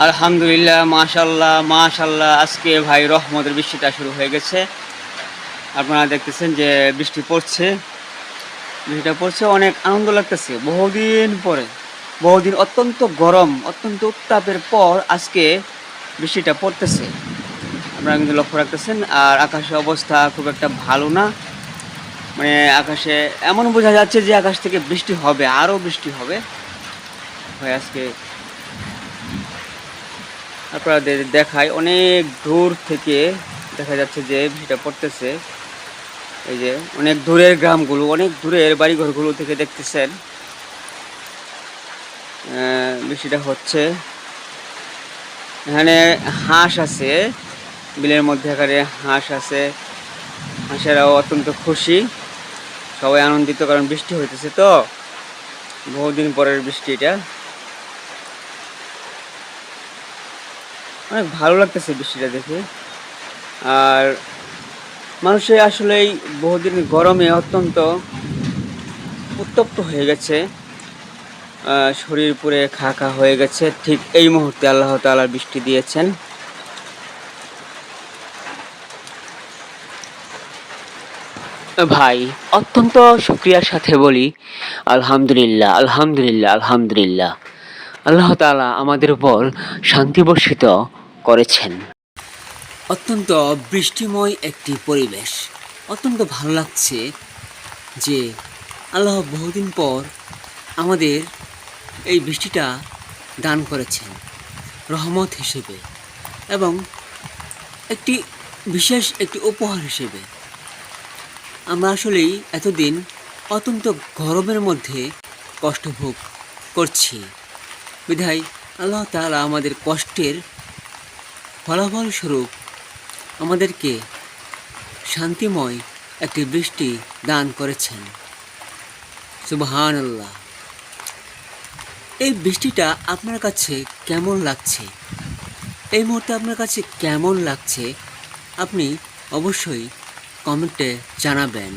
আলহামদুলিল্লাহ, মাশাল্লাহ মাশাল্লাহ। আজকে ভাই রহমতের বৃষ্টিটা শুরু হয়ে গেছে। আপনারা দেখতেছেন যে বৃষ্টি পড়ছে, বৃষ্টিটা পড়ছে, অনেক আনন্দ লাগতেছে। বহুদিন অত্যন্ত গরম, অত্যন্ত উত্তাপের পর আজকে বৃষ্টিটা পড়তেছে। আপনারা কিন্তু লক্ষ্য রাখতেছেন। আর আকাশের অবস্থা খুব একটা ভালো না, মানে আকাশে এমন বোঝা যাচ্ছে যে আকাশ থেকে বৃষ্টি হবে, আরও বৃষ্টি হবে। ভাই আজকে আপনাদের দেখায়, অনেক দূর থেকে দেখা যাচ্ছে যে বৃষ্টিটা পড়তেছে। এই যে অনেক দূরের গ্রামগুলো, অনেক দূরের বাড়িঘরগুলো থেকে দেখতেছেন বৃষ্টিটা হচ্ছে। এখানে হাঁস আছে, বিলের মধ্যে এখানে হাঁস আছে। হাঁসেরাও অত্যন্ত খুশি, সবাই আনন্দিত, কারণ বৃষ্টি হইতেছে তো, বহুদিন পরের বৃষ্টি। এটা অনেক ভালো লাগতেছে বৃষ্টিটা দেখে। আর মানুষে আসলেই বহুদিন গরমে অত্যন্ত উত্তপ্ত হয়ে গেছে, শরীর পুরে খা খা হয়ে গেছে। ঠিক এই মুহূর্তে আল্লাহ তাআলা বৃষ্টি দিয়েছেন। ভাই অত্যন্ত শুকরিয়ার সাথে বলি আলহামদুলিল্লাহ আলহামদুলিল্লাহ আলহামদুলিল্লাহ। আল্লাহ তাআলা আমাদের উপর শান্তি বর্ষিত করেছেন। অত্যন্ত বৃষ্টিময় একটি পরিবেশ, অত্যন্ত ভালো লাগছে যে আল্লাহ বহুদিন পর আমাদের এই বৃষ্টিটা দান করেছেন রহমত হিসেবে, এবং একটি বিশেষ একটি উপহার হিসেবে। আমরা আসলেই এতদিন অত্যন্ত গরমের মধ্যে কষ্ট ভোগ করছি, বিধায় আল্লাহ তাআলা আমাদের কষ্টের ফলাফল স্বরূপ আমাদেরকে শান্তিময় একটি বৃষ্টি দান করেছেন। সুবহানাল্লাহ। এই বৃষ্টিটা আপনার কাছে কেমন লাগছে? এই মুহূর্তে আপনার কাছে কেমন লাগছে? আপনি অবশ্যই কমেন্টে জানাবেন।